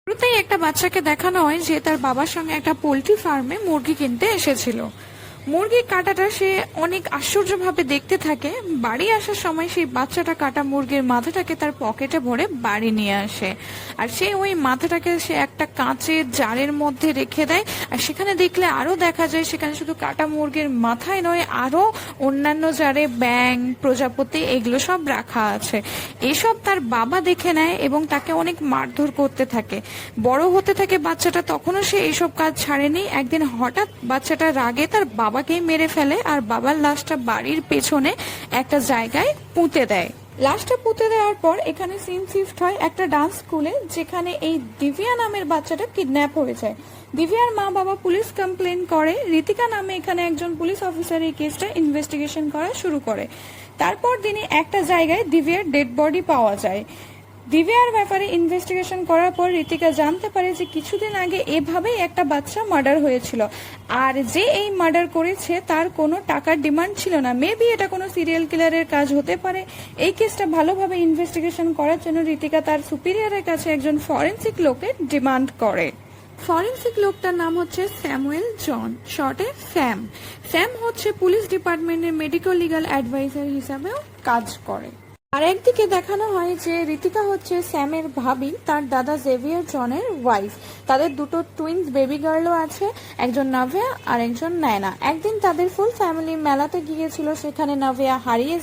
শুরুতেই একটা বাচ্চাকে দেখানো হয় যে তার বাবার সঙ্গে একটা পোল্ট্রি ফার্মে মুরগি কিনতে এসেছিল। মুরগির কাটাটা সে অনেক আশ্চর্যভাবে দেখতে থাকে। বাড়ি আসার সময় সেই বাচ্চাটা কাটা মুরগির মাথাটাকে তার পকেটে ভরে বাড়ি নিয়ে আসে, আর সে ওই মাথাটাকে সে একটা কাঁচের জারের মধ্যে রেখে দেয়। আর সেখানে দেখলে আরো দেখা যায় সেখানে শুধু কাটা মুরগির মাথায় নয়, আরো অন্যান্য জারে ব্যাঙ, প্রজাপতি এগুলো সব রাখা আছে। এসব তার বাবা দেখে নেয় এবং তাকে অনেক মারধর করতে থাকে। বড় হতে থাকে বাচ্চাটা, তখনও সে এইসব কাজ ছাড়েনি। একদিন হঠাৎ বাচ্চাটা রাগে তার বাবাকেই মেরে ফেলে, আর বাবার লাশটা বাড়ির পেছনে একটা জায়গায় পুঁতে দেয়। লাশটা পুঁতে দেওয়ার পর এখানে সিন শিফট হয় একটা ডান্স স্কুলে, যেখানে এই দিব্যা নামের বাচ্চাটা কিডন্যাপ হয়ে যায়। দিব্যার মা বাবা পুলিশ কমপ্লেন করে। ঋতিকা নামে এখানে একজন পুলিশ অফিসার এই কেসটা ইনভেস্টিগেশন করা শুরু করে। তারপর দিনে একটা জায়গায় দিব্যার ডেড বডি পাওয়া যায়। দিব্যার ব্যাপারে ইনভেস্টিগেশন করার পর ঋতিকা জানতে পারে যে কিছুদিন আগে এভাবেই একটা বাচ্চা মার্ডার হয়েছিল, আর যে এই মার্ডার করেছে তার কোনো টাকার ডিমান্ড ছিল না। মেবি এটা কোনো সিরিয়াল কিলারের কাজ হতে পারে। এই কেসটা ভালোভাবে ইনভেস্টিগেশন করার জন্য ঋতিকা তার সুপিরিয়রের কাছে একজন ফরেন্সিক লোকের ডিমান্ড করে। ফরেন্সিক লোকটার নাম হচ্ছে স্যামুয়েল জন, শর্টে স্যাম। স্যাম হচ্ছে পুলিশ ডিপার্টমেন্টের মেডিকেল লিগাল অ্যাডভাইজার হিসাবেও কাজ করে। আর একদিকে দেখানো হয় যে ঋতিকা হচ্ছে স্যামের ভাবি, তার দাদা জেভিয়ার জনের ওয়াইফ। তাদের দুটো টুইন্স বেবি গার্লও আছে, একজন নাভিয়া আর একজন নায়না। একদিন তাদের ফুল ফ্যামিলি মেলাতে গিয়েছিল, সেখানে নাভিয়া হারিয়ে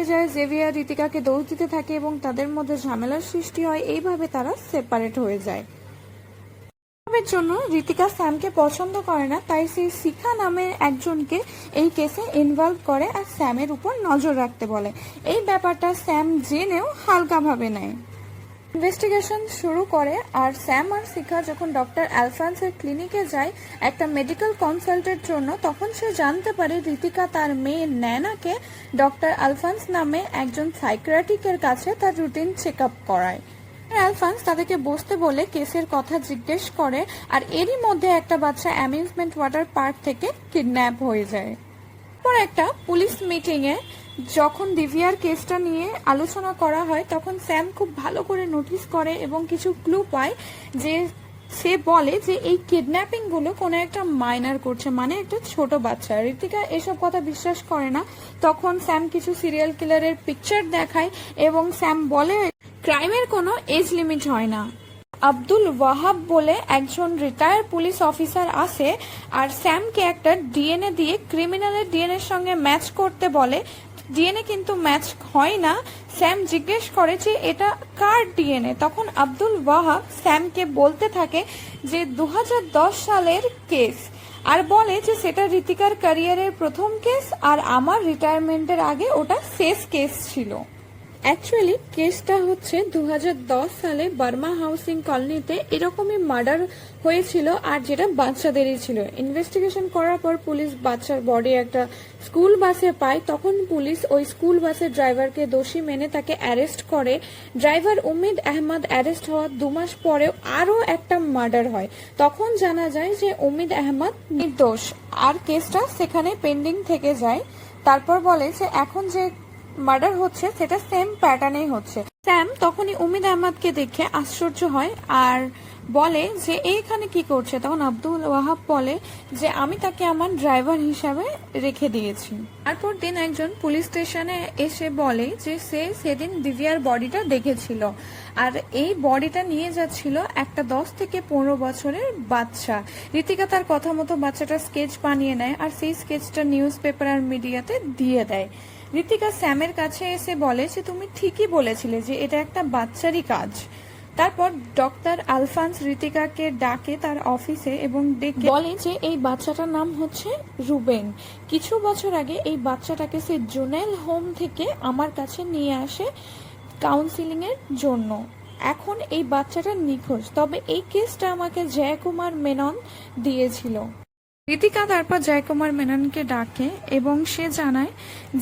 যায়। জেভিয়ার ঋতিকাকে দোষ দিতে থাকে এবং তাদের মধ্যে ঝামেলার সৃষ্টি হয়। এইভাবে তারা সেপারেট হয়ে যায়। জন্য ঋতিকা স্যামকে পছন্দ করে না, তাই সে শিখা নামে একজনকে এই কেসে ইনভলভ করে আর স্যামের উপর নজর রাখতে বলে। এই ব্যাপারটা স্যাম জেনেও হালকাভাবে নেয়। ইনভেস্টিগেশন শুরু করে, আর স্যাম আর শিখা যখন ডক্টর আলফান্সের ক্লিনিকে যায় একটা মেডিকেল কনসাল্টের জন্য, তখন সে জানতে পারে ঋতিকা তার মেয়ে ন্যানাকে ডক্টর আলফান্স নামে একজন সাইকিয়াট্রিকের কাছে তার রুটিন চেক আপ করায়। আলফান্স তাদেরকে বসতে বলে কেসের কথা জিজ্ঞেস করে, আর এরই মধ্যে একটা বাচ্চা অ্যামিউজমেন্ট ওয়াটার পার্ক থেকে কিডন্যাপ হয়ে যায়। তারপর একটা পুলিশ মিটিং এ যখন দিব্যার কেসটা নিয়ে আলোচনা করা হয়, তখন স্যাম খুব ভালো করে নোটিস করে এবং কিছু ক্লু পায়। যে সে বলে যে এই কিডন্যাপিং গুলো কোনো একটা মাইনার করছে, মানে একটা ছোট বাচ্চা। ঋতিকা এসব কথা বিশ্বাস করে না। তখন স্যাম কিছু সিরিয়াল কিলারের পিকচার দেখায় এবং স্যাম বলে ক্রাইমের কোনো এজ লিমিট হয় না। আব্দুল ওয়াহাব বলে একজন রিটায়ার্ড পুলিশ অফিসার আসে, আর স্যামকে একটা ডিএনএ দিয়ে ক্রিমিনালের ডিএনএর সঙ্গে ম্যাচ করতে বলে। ডিএনএ কিন্তু ম্যাচ হয় না। স্যাম জিজ্ঞেস করে যে এটা কার ডিএনএ। তখন আব্দুল ওয়াহাব স্যামকে বলতে থাকে যে 2010 সালের কেস, আর বলে যে সেটা ঋতিকার ক্যারিয়ারের প্রথম কেস, আর আমার রিটায়ারমেন্টের আগে ওটা শেষ কেস ছিল। অ্যাকচুয়ালি কেসটা হচ্ছে 2010 সালে বার্মা হাউসিং কলোনিতে এরকমই মার্ডার হয়েছিল, আর যেটা বাচ্চাদেরই ছিল। ইনভেস্টিগেশন করার পর পুলিশ বাচ্চার বডি একটা স্কুল বাসে পায়। তখন পুলিশ ওই স্কুল বাসের ড্রাইভারকে দোষী মেনে তাকে অ্যারেস্ট করে। ড্রাইভার উমিদ আহমদ অ্যারেস্ট হওয়ার 2 মাস পরেও আরও একটা মার্ডার হয়। তখন জানা যায় যে উমিদ আহমদ নির্দোষ, আর কেসটা সেখানে পেন্ডিং থেকে যায়। তারপর বলে যে এখন যে মার্ডার হচ্ছে সেটা সেম প্যাটার্নেই হচ্ছে। স্যাম তখনই উমিদ আহমদকে দেখে আশ্চর্য হয় আর বলে যে এইখানে কি করছে। তখন আব্দুল ওয়াহাব বলে যে আমি তাকে আমার ড্রাইভার হিসাবে রেখে দিয়েছি। তারপর দিন একজন পুলিশ স্টেশনে এসে বলে যে সে সেদিন দিব্যার বডিটা দেখেছিল, আর এই বডিটা নিয়ে যাচ্ছিল একটা 10 থেকে 15 বছরের বাচ্চা। ঋতিকা তার কথা মতো বাচ্চাটা স্কেচ বানিয়ে নেয়, আর সেই স্কেচটা নিউজ পেপার আর মিডিয়াতে দিয়ে দেয়। ঋতিকা স্যামের কাছে এসে বলে যে তুমি ঠিকই বলেছিলে যে এটা একটা বাচ্চারই কাজ। তারপর ডক্টর আলফান্স ঋতিকাকে ডাকে তার অফিসে এবং ডেকে বলে যে এই বাচ্চাটার নাম হচ্ছে রুবেন। কিছু বছর আগে এই বাচ্চাটাকে সে জুনেল হোম থেকে আমার কাছে নিয়ে আসে কাউন্সিলিং এর জন্য। এখন এই বাচ্চাটা নিখোঁজ, তবে এই কেসটা আমাকে জয়কুমার মেনন দিয়েছিল। ঋতিকা তারপর জয়কুমার মেননকে ডাকে এবং সে জানায়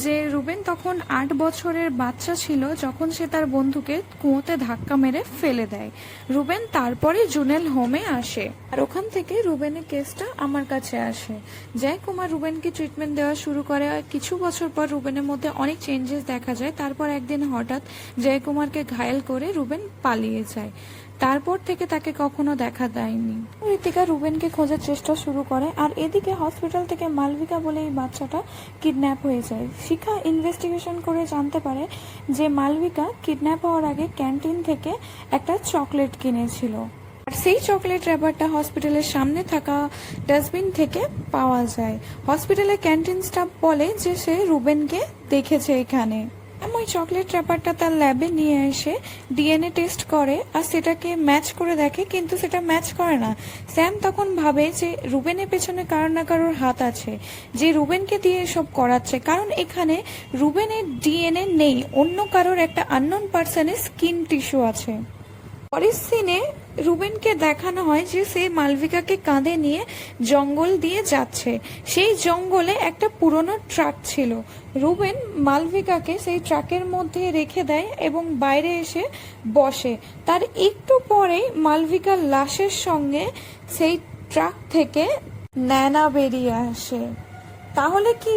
যে রুবেন তখন 8 বছরের বাচ্চা ছিল যখন সে তার বন্ধুকে কুয়োতে ধাক্কা মেরে ফেলে দেয়। রুবেন তারপরে জুনেল হোমে আসে, আর ওখান থেকে রুবেনের কেসটা আমার কাছে আসে। জয়কুমার রুবেনকে ট্রিটমেন্ট দেওয়া শুরু করে। কিছু বছর পর রুবেনের মধ্যে অনেক চেঞ্জেস দেখা যায়। তারপর একদিন হঠাৎ জয়কুমারকে ঘায়েল করে রুবেন পালিয়ে যায়। তারপর থেকে তাকে কখনো দেখা দেয়নি। ঋতিকা রুবেনকে খোঁজার চেষ্টা শুরু করে, আর এদিকে হসপিটাল থেকে মালবিকা বলে এই বাচ্চাটা কিডন্যাপ হয়ে যায়। শিখা ইনভেস্টিগেশন করে জানতে পারে যে মালবিকা কিডন্যাপ হওয়ার আগে ক্যান্টিন থেকে একটা চকলেট কিনেছিল, আর সেই চকলেট র্যাপারটা হসপিটালের সামনে থাকা ডাস্টবিন থেকে পাওয়া যায়। হসপিটালের ক্যান্টিন স্টাফ বলে যে সে রুবেনকে দেখেছে এখানে। ওই চকলেট র্যাপারটা তার ল্যাবে নিয়ে এসে ডিএনএ টেস্ট করে আর সেটাকে ম্যাচ করে দেখে, কিন্তু সেটা ম্যাচ করে না। স্যাম তখন ভাবে যে রুবেনের পেছনে কারোর না কারোর হাত আছে, যে রুবেনকে দিয়ে এসব করাচ্ছে, কারণ এখানে রুবেনের ডিএনএ নেই, অন্য কারোর একটা আননোন পার্সনের স্কিন টিস্যু আছে। পরের সিনে রুবেনকে দেখানো হয় যে সে মালবিকাকে কাঁধে নিয়ে জঙ্গল দিয়ে যাচ্ছে। সেই জঙ্গলে একটা পুরনো ট্রাক ছিল। রুবেন মালবিকাকে সেই ট্রাকের মধ্যে রেখে দেয় এবং বাইরে এসে বসে। তার একটু পরেই মালবিকার লাশের সঙ্গে সেই ট্রাক থেকে ন্যানা বেরিয়ে আসে। তাহলে কি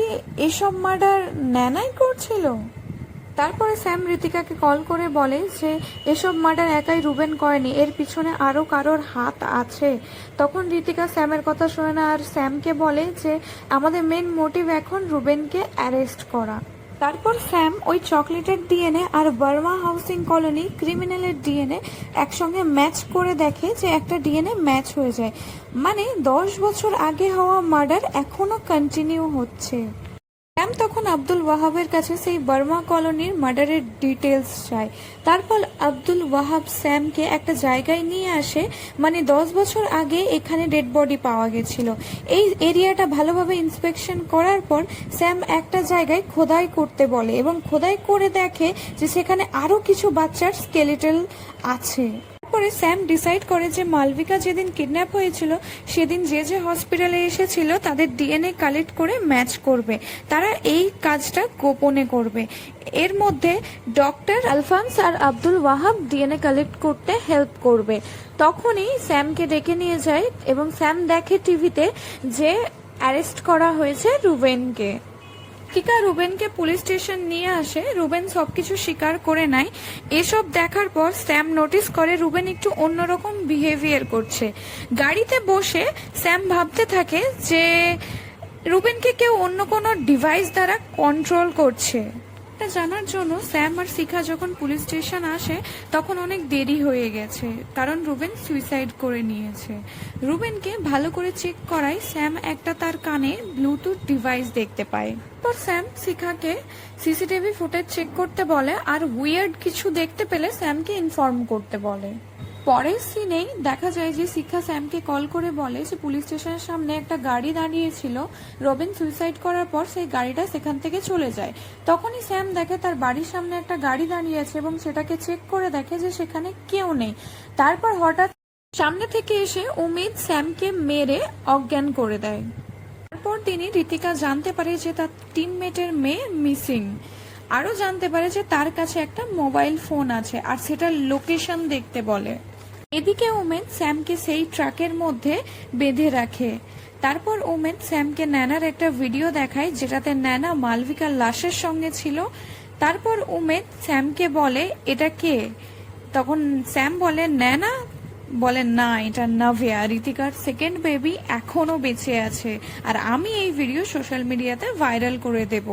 এসব মার্ডার ন্যানাই করছিল? তারপরে স্যাম ঋতিকাকে কল করে বলে যে এসব মার্ডার একাই রুবেন করেনি, এর পিছনে আরো কারোর হাত আছে। তখন ঋতিকা স্যামের কথা শোনে না আর স্যামকে বলে যে আমাদের মেন মোটিভ এখন রুবেনকে অ্যারেস্ট করা। তারপর স্যাম ওই চকলেটের ডিএনএ আর বার্মা হাউসিং কলোনি ক্রিমিনালের ডিএনএ একসঙ্গে ম্যাচ করে দেখে যে একটা ডিএনএ ম্যাচ হয়ে যায়, মানে 10 বছর আগে হওয়া মার্ডার এখনো কন্টিনিউ হচ্ছে। স্যাম তখন আব্দুল ওয়াহাবের কাছে সেই বার্মা কলোনির মার্ডারের ডিটেলস চায়। তারপর আব্দুল ওয়াহাব স্যামকে একটা জায়গায় নিয়ে আসে, মানে 10 বছর আগে এখানে ডেড বডি পাওয়া গেছিল। এই এরিয়াটা ভালোভাবে ইন্সপেকশন করার পর স্যাম একটা জায়গায় খোদাই করতে বলে এবং খোদাই করে দেখে যে সেখানে আরো কিছু বাচ্চার স্কেলেটল আছে। তারপরে স্যাম ডিসাইড করে যে মালবিকা যেদিন কিডন্যাপ হয়েছিল সেদিন যে যে হসপিটালে এসেছিল তাদের ডিএনএ কালেক্ট করে ম্যাচ করবে। তারা এই কাজটা গোপনে করবে। এর মধ্যে ডক্টর আলফান্স আর আব্দুল ওয়াহাব ডিএনএ কালেক্ট করতে হেল্প করবে। তখনই স্যামকে ডেকে নিয়ে যায় এবং স্যাম দেখে টিভিতে যে অ্যারেস্ট করা হয়েছে রুবেনকে। টিকা রুবেনকে পুলিশ স্টেশন নিয়ে আসে। রুবেন সবকিছু স্বীকার করে নেয়। এসব দেখার পর স্যাম নোটিস করে রুবেন একটু অন্যরকম বিহেভিয়ার করছে। গাড়িতে বসে স্যাম ভাবতে থাকে যে রুবেনকে কেউ অন্য কোনো ডিভাইস দ্বারা কন্ট্রোল করছে। এটা জানার জন্য স্যাম আর শিখা যখন পুলিশ স্টেশন আসে তখন অনেক দেরি হয়ে গেছে, কারণ রুবেন সুইসাইড করে নিয়েছে। রুবেনকে ভালো করে চেক করায় স্যাম একটা তার কানে ব্লুটুথ ডিভাইস দেখতে পায়। পর স্যাম শিখাকে সিসিটিভি ফুটেজ চেক করতে বলে আর উইয়ার্ড কিছু দেখতে পেলে স্যামকে ইনফর্ম করতে বলে। পরের সিনেই দেখা যায় যে শিখা স্যামকে কল করে বলে যে পুলিশ স্টেশনের সামনে একটা গাড়ি দাঁড়িয়েছিল, রবিন সুইসাইড করার পর সেই গাড়িটা সেখান থেকে চলে যায়। তখনই স্যাম দেখে তার বাড়ির সামনে একটা গাড়ি দাঁড়িয়ে আছে এবং সেটাকে চেক করে দেখে যে সেখানে কেউ নেই। তারপর হঠাৎ সামনে থেকে এসে উমিদ স্যামকে মেরে অজ্ঞান করে দেয়। তারপর তিনি ঋতিকা জানতে পারে যে তার টিমমেটের মেয়ে মিসিং। আরো জানতে পারে যে তার কাছে একটা মোবাইল ফোন আছে আর সেটার লোকেশন দেখতে বলে। এদিকে উমেদ স্যামকে সেই ট্রাকের মধ্যে বেঁধে রাখে। তারপর উমেদ স্যামকে ন্যানার একটা ভিডিও দেখায় যেটাতে ন্যানা মালবিকার লাশের সঙ্গে ছিল। তারপর উমেদ স্যামকে বলে এটা কে? তখন স্যাম বলে ন্যানা। বলে না, এটা নাভিয়া, ঋতিকার সেকেন্ড বেবি, এখনো বেঁচে আছে আর আমি এই ভিডিও সোশ্যাল মিডিয়াতে ভাইরাল করে দেব।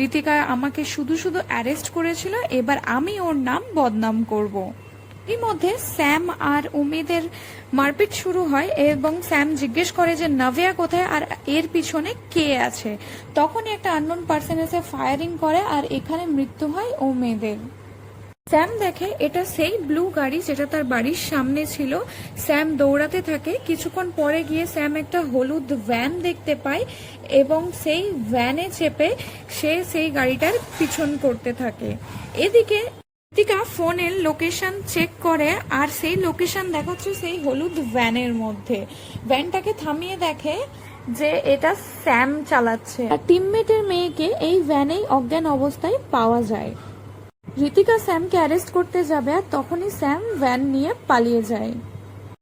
ঋতিকা আমাকে শুধু শুধু অ্যারেস্ট করেছিল, এবার আমি ওর নাম বদনাম করব। এর মধ্যে স্যাম আর উমেদের মারপিট শুরু হয় এবং স্যাম জিজ্ঞেস করে যে নাভিয়া কোথায় আর এর পিছনে কে আছে। তখনই একটা আননোন পার্সন এসে ফায়ারিং করে আর এখানে মৃত্যু হয় উমেদের। স্যাম দেখে এটা সেই ব্লু গাড়ি যেটা তার বাড়ির সামনে ছিল। স্যাম দৌড়াতে থাকে। কিছুক্ষণ পরে গিয়ে স্যাম একটা হলুদ ভ্যান দেখতে পায় এবং সেই ভ্যানে চেপে সে সেই গাড়িটার পিছন করতে থাকে। এদিকে ঋতিকা ফোনের লোকেশন চেক করে আর সেই লোকেশন দেখাচ্ছে সেই হলুদ ভ্যানের মধ্যে। ভ্যানটাকে থামিয়ে দেখে যে এটা স্যাম চালাচ্ছে আর টিমমেটের মেয়েকে এই ভ্যানেই অজ্ঞান অবস্থায় পাওয়া যায়। ঋতিকা স্যামকে অ্যারেস্ট করতে যাবে আর তখনই স্যাম ভ্যান নিয়ে পালিয়ে যায়।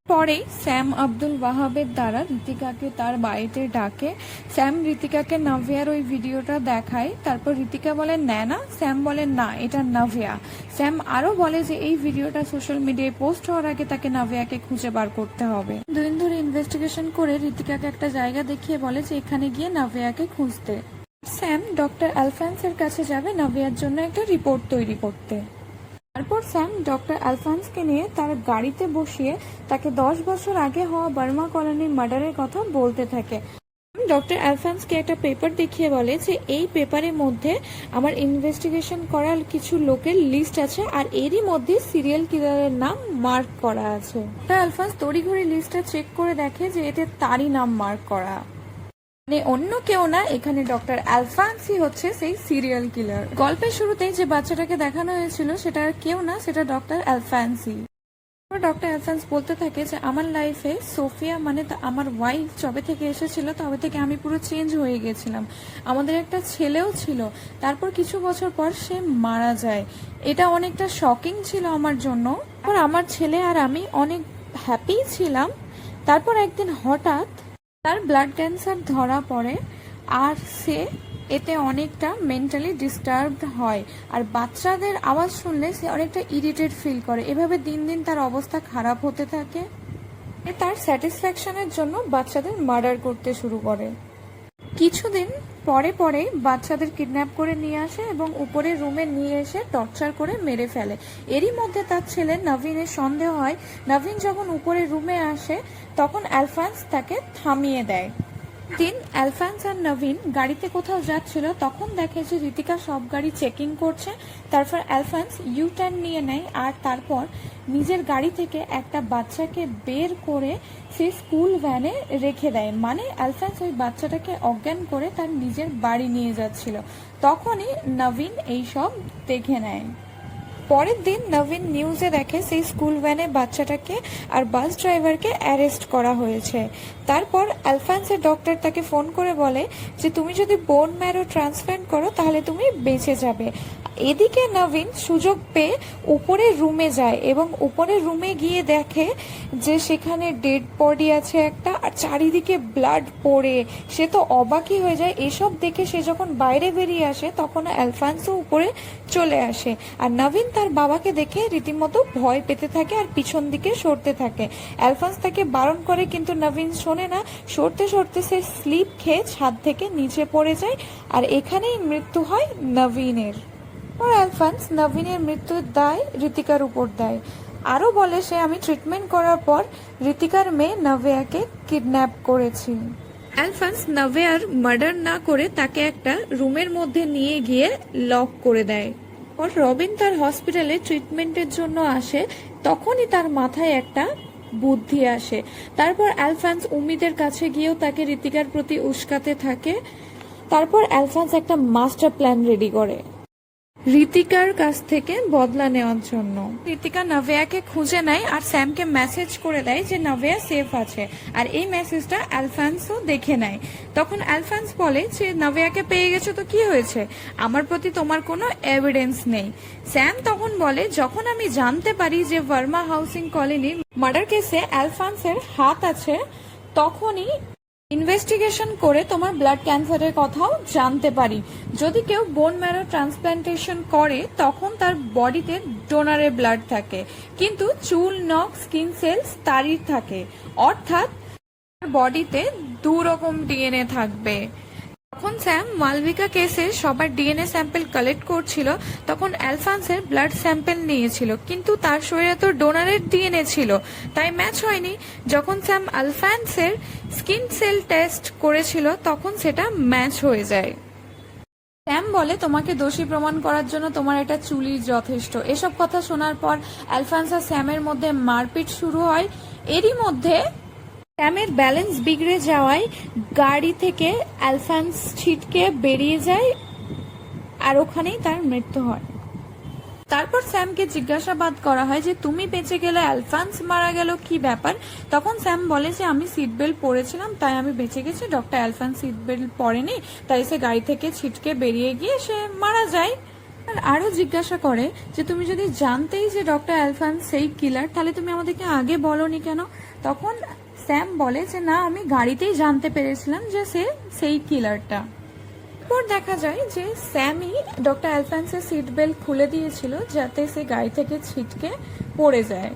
পরেই স্যাম আব্দুল ওয়াহাবের দ্বারা ঋতিকাকে তার বাড়িতে ডাকে। স্যাম ঋতিকাকে নাভিয়ার ওই ভিডিওটা দেখায়। তারপর ঋতিকা বলে না, স্যাম বলে না, এটা নাভিয়া। স্যাম আরো বলে যে এই ভিডিওটা সোশ্যাল মিডিয়ায় পোস্ট হওয়ার আগে তাকে নাভিয়াকে খুঁজে বার করতে হবে। দুদিন ধরে ইনভেস্টিগেশন করে ঋতিকাকে একটা জায়গা দেখিয়ে বলে যে এখানে গিয়ে নাভিয়াকে খুঁজতে। স্যাম ডক্টর আলফান্সের কাছে যাবে নাভিয়ার জন্য একটা রিপোর্ট তৈরি করতে। তারপর স্যাম ডক্টর আলফান্সকে নিয়ে তার গাড়িতে বসিয়ে তাকে 10 বছর আগে হওয়া বার্মা কলোনি মার্ডারের কথা বলতে থাকে। ডক্টর আলফান্সকে একটা পেপার দেখিয়ে বলে যে এই পেপারের মধ্যে আমার ইনভেস্টিগেশন করার কিছু লোকের লিস্ট আছে, আর এরই মধ্যে সিরিয়াল কিলারের নাম মার্ক করা আছে। ডক্টর আলফান্স তড়িঘড়ি লিস্টটা চেক করে দেখে যে এতে তারই নাম মার্ক করা, মানে অন্য কেউ না, এখানে ডক্টর আলফান্সই হচ্ছে সেই সিরিয়াল কিলার। গল্পের শুরুতেই যে বাচ্চাটাকে দেখানো হয়েছিল সেটা আর কেউ না, সেটা ডক্টর আলফান্সই। ডক্টর আলফান্স বলতে থাকে যে আমার লাইফে সোফিয়া মানে আমার ওয়াইফ যবে থেকে এসেছিল তবে থেকে আমি পুরো চেঞ্জ হয়ে গেছিলাম। আমাদের একটা ছেলেও ছিল, তারপর কিছু বছর পর সে মারা যায়। এটা অনেকটা শকিং ছিল আমার জন্য। আর আমার ছেলে আর আমি অনেক হ্যাপি ছিলাম। তারপর একদিন হঠাৎ তার ব্লাড ক্যান্সার ধরা পড়ে, আর সে এতে অনেকটা মেন্টালি ডিস্টার্বড হয়, আর বাচ্চাদের আওয়াজ শুনলে সে অনেকটা ইরিটেট ফিল করে। এভাবে দিন দিন তার অবস্থা খারাপ হতে থাকে। তার স্যাটিসফ্যাকশনের জন্য বাচ্চাদের মার্ডার করতে শুরু করে। কিছুদিন পরে পরে বাচ্চাদের কিডন্যাপ করে নিয়ে আসে এবং উপরের রুমে নিয়ে এসে টর্চার করে মেরে ফেলে। এরই মধ্যে তার ছেলে নবীনের সন্দেহ হয়। নবীন যখন উপরের রুমে আসে তখন আলফান্স তাকে থামিয়ে দেয়। দিন আলফান্স আর নবীন গাড়িতে কোথাও যাচ্ছিল, তখন দেখে যে ঋতিকা সব গাড়ি চেকিং করছে। তারপর আলফান্স ইউ টার্ন নিয়ে নেয়, আর তারপর নিজের গাড়ি থেকে একটা বাচ্চাকে বের করে সে স্কুল ভ্যানে রেখে দেয়। মানে আলফান্স ওই বাচ্চাটাকে অজ্ঞান করে তার নিজের বাড়ি নিয়ে যাচ্ছিল। তখনই নবীন এইসব দেখে নেয়। পরের দিন নবীন নিউজে দেখে সেই স্কুল ভ্যানে বাচ্চাটাকে আর বাস ড্রাইভারকে অ্যারেস্ট করা হয়েছে। তারপর আলফান্সের ডক্টর তাকে ফোন করে বলে যে তুমি যদি বোন ম্যারো ট্রান্সপ্ল্যান্ট করো তাহলে তুমি বেঁচে যাবে। এদিকে নবীন সুযোগ পেয়ে উপরের রুমে যায় এবং উপরের রুমে গিয়ে দেখে যে সেখানে ডেড বডি আছে একটা, আর চারিদিকে ব্লাড পড়ে। সে তো অবাকই হয়ে যায়। এসব দেখে সে যখন বাইরে বেরিয়ে আসে তখন আলফান্সও উপরে চলে আসে, আর নবীন তার বাবাকে দেখে রীতিমতো ভয় পেতে থাকে আর পিছন দিকে সরতে থাকে। আলফান্স তাকে বারণ করে কিন্তু নবীন শোনে না। সরতে সরতে সে স্লিপ খেয়ে ছাদ থেকে নিচে পড়ে যায়, আর এখানেই মৃত্যু হয় নবীনের। আর আলফান্স নবীনের মৃত্যুর দায় ঋতিকার উপর দেয়। আরও বলে সে আমি ট্রিটমেন্ট করার পর ঋতিকার মেয়ে নাভিয়াকে কিডন্যাপ করেছি। আলফান্স নাভিয়ার মার্ডার না করে তাকে একটা রুমের মধ্যে নিয়ে গিয়ে লক করে দেয়। আর রবিন তার হসপিটালে ট্রিটমেন্টের জন্য আসে, তখনই তার মাথায় একটা বুদ্ধি আসে। তারপর আলফান্স উম্মিদের কাছে গিয়েও তাকে ঋতিকার প্রতি উস্কাতে থাকে। তারপর আলফান্স একটা মাস্টার প্ল্যান রেডি করে ঋতিকার কাছ থেকে বদলা নেওয়ার জন্য। ঋতিকা নাভিয়াকে খুঁজে নেয় আর স্যামকে মেসেজ করে দেয় যে নাভিয়া সেফ আছে, আর এই মেসেজটা আলফান্সও দেখে নেয়। তখন আলফান্স বলে যে নাভিয়াকে পেয়ে গেছো তো কি হয়েছে, আমার প্রতি তোমার কোনো এভিডেন্স নেই। স্যাম তখন বলে যখন আমি জানতে পারি যে ভার্মা হাউসিং কলোনির মার্ডার কেসে আলফান্সের হাত আছে, তখনই ইনভেস্টিগেশন করে তোমার ব্লাড ক্যান্সারের কথাও জানতে পারি। যদি কেউ বোন ম্যারো ট্রান্সপ্ল্যান্টেশন করে তখন তার বডিতে ডোনারের ব্লাড থাকে, কিন্তু চুল, নখ, স্কিন সেলস তারই থাকে, অর্থাৎ বডিতে দুরকম ডিএনএ থাকবে। যখন স্যাম মালবিকা কেসে সবার ডিএনএ স্যাম্পল কালেক্ট করছিল তখন আলফান্সের ব্লাড স্যাম্পল নিয়েছিল, কিন্তু তার শরীরে তো ডোনারের ডিএনএ ছিল, তাই ম্যাচ হয়নি। যখন স্যাম আলফান্সের স্কিন সেল টেস্ট করেছিল তখন সেটা ম্যাচ হয়ে যায়। স্যাম বলে তোমাকে দোষী প্রমাণ করার জন্য তোমার এটা চুলির যথেষ্ট। এসব কথা শোনার পর আলফান্স আর স্যামের মধ্যে মারপিট শুরু হয়। এরই মধ্যে স্যামের ব্যালেন্স বিগড়ে যাওয়ায় গাড়ি থেকে আলফান্স ছিটকে বেরিয়ে যায়, আর ওখানেই তার মৃত্যু হয়। তারপর স্যামকে জিজ্ঞাসাবাদ করা হয় যে তুমি বেঁচে গেলে আলফান্স মারা গেল, কি ব্যাপার? তখন স্যাম বলে যে আমি সিট বেল্ট পরেছিলাম তাই আমি বেঁচে গেছি, ডক্টর আলফান্স সিট বেল্ট পরেনি তাই সে গাড়ি থেকে ছিটকে বেরিয়ে গিয়ে সে মারা যায়। আর আরো জিজ্ঞাসা করে যে তুমি যদি জানতেই যে ডক্টর অ্যালফান্স সেই কিলার, তাহলে তুমি আমাদেরকে আগে বলনি কেন? তখন স্যাম বলে যে না, আমি গাড়িতেই জানতে পেরেছিলাম যে সে সেই কিলারটা। এরপর দেখা যায় যে স্যামই ডক্টর অ্যালফান্সের সিট বেল্ট খুলে দিয়েছিল যাতে সে গাড়ি থেকে ছিটকে পড়ে যায়।